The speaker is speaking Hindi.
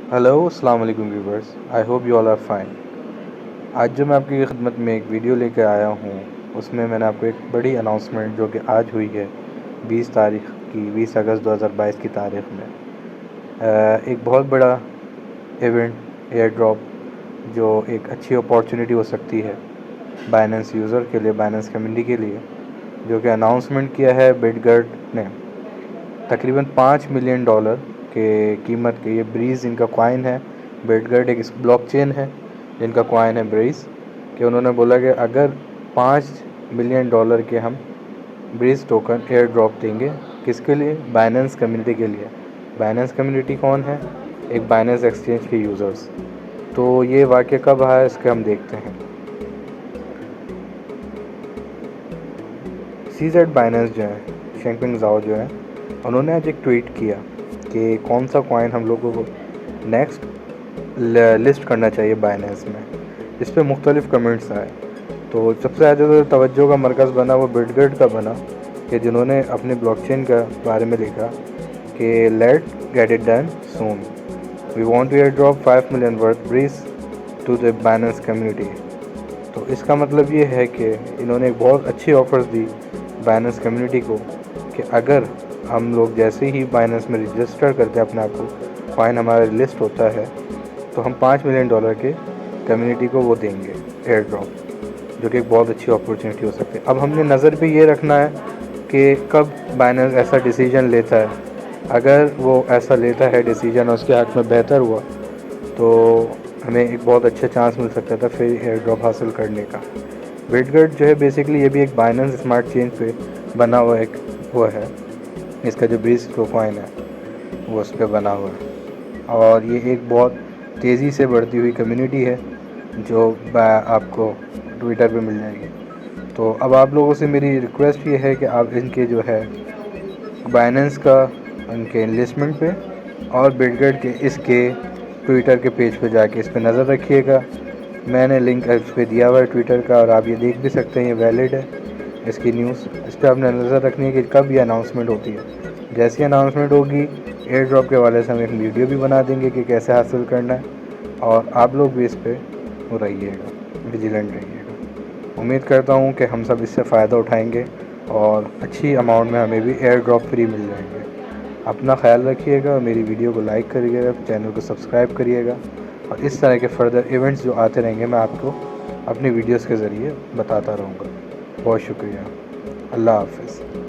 हेलो अस्सलाम वालेकुम viewers, I hope you all are fine. आज जो मैं आपकी खिदमत में एक वीडियो लेकर आया हूँ, उसमें मैंने आपको एक बड़ी अनाउंसमेंट जो कि आज हुई है 20 अगस्त 2022 की तारीख़ में एक बहुत बड़ा इवेंट एयर ड्रॉप जो एक अच्छी अपॉर्चुनिटी हो सकती है बाइनेंस यूज़र के लिए, बाइनेंस कम्युनिटी के लिए, जो कि अनाउंसमेंट किया है बिटगर्ट ने। तकरीबन $5 मिलियन के कीमत के ये ब्रीज़ इनका कॉइन है। बिटगर्ट एक ब्लॉकचेन है जिनका कॉइन है ब्रीज़, कि उन्होंने बोला कि अगर $5 मिलियन के हम ब्रीज़ टोकन एयर ड्रॉप देंगे, किसके लिए? बाइनेंस कम्युनिटी के लिए। बाइनेंस कम्युनिटी कौन है? एक बाइनेंस एक्सचेंज के यूज़र्स। तो ये वाक़या कब आया इसके हम देखते हैं। सीजेड बाइनेंस जो है, शेंगपिंग ज़ाओ जो है, उन्होंने आज एक ट्वीट किया कि कौन सा कॉइन हम लोगों को नेक्स्ट लिस्ट करना चाहिए बाइनेंस में। इस पर मुख्तलिफ़ कमेंट्स आए। तो सबसे ज़्यादा तवज्जो का मरकज़ बना वो बिटगर्ट का बना, कि जिन्होंने अपने ब्लॉकचेन का बारे में लिखा कि let get it done soon, we want to air drop 5 million worth breeze to the Binance community. तो इसका मतलब ये है कि इन्होंने एक बहुत अच्छी ऑफ़र्स दी बाइनेंस कम्युनिटी को कि अगर हम लोग जैसे ही बाइनेंस में रजिस्टर करते हैं अपने आप को, कॉइन हमारा लिस्ट होता है, तो हम $5 मिलियन के कम्युनिटी को वो देंगे एयर ड्रॉप, जो कि एक बहुत अच्छी अपॉर्चुनिटी हो सकती है। अब हमने नज़र पे ये रखना है कि कब बाइनेंस ऐसा डिसीजन लेता है। अगर वो ऐसा लेता है डिसीजन और उसके हक़ में बेहतर हुआ, तो हमें एक बहुत अच्छा चांस मिल सकता था फिर एयर ड्रॉप हासिल करने का। बिटगर्ट जो है बेसिकली ये भी एक बाइनेंस स्मार्ट चेन पे बना हुआ एक वो है, इसका जो ब्रीज कॉइन है वो उस पर बना हुआ है, और ये एक बहुत तेज़ी से बढ़ती हुई कम्युनिटी है जो आपको ट्विटर पे मिल जाएगी। तो अब आप लोगों से मेरी रिक्वेस्ट ये है कि आप इनके जो है बाइनेंस का उनके इन्वेस्टमेंट पे और बिटगर्ट के इसके ट्विटर के पेज पे जाके इस पर नज़र रखिएगा। मैंने लिंक इस पर दिया हुआ है ट्विटर का, और आप ये देख भी सकते हैं, ये वैलिड है इसकी न्यूज़। इस पर आपने नज़र रखनी है कि कब ये अनाउंसमेंट होती है। जैसी अनाउंसमेंट होगी एयर ड्रॉप के हवाले से हम एक वीडियो भी बना देंगे कि कैसे हासिल करना है, और आप लोग भी इस पर वो रहिएगा, विजिलेंट रहिएगा। उम्मीद करता हूँ कि हम सब इससे फ़ायदा उठाएंगे और अच्छी अमाउंट में हमें भी एयर ड्रॉप फ्री मिल जाएंगे। अपना ख्याल रखिएगा, मेरी वीडियो को लाइक करिएगा, चैनल को सब्सक्राइब करिएगा, और इस तरह के फर्दर इवेंट्स जो आते रहेंगे मैं आपको अपनी वीडियोस के ज़रिए बताता रहूँगा। बहुत शुक्रिया। अल्लाह हाफ़िज़।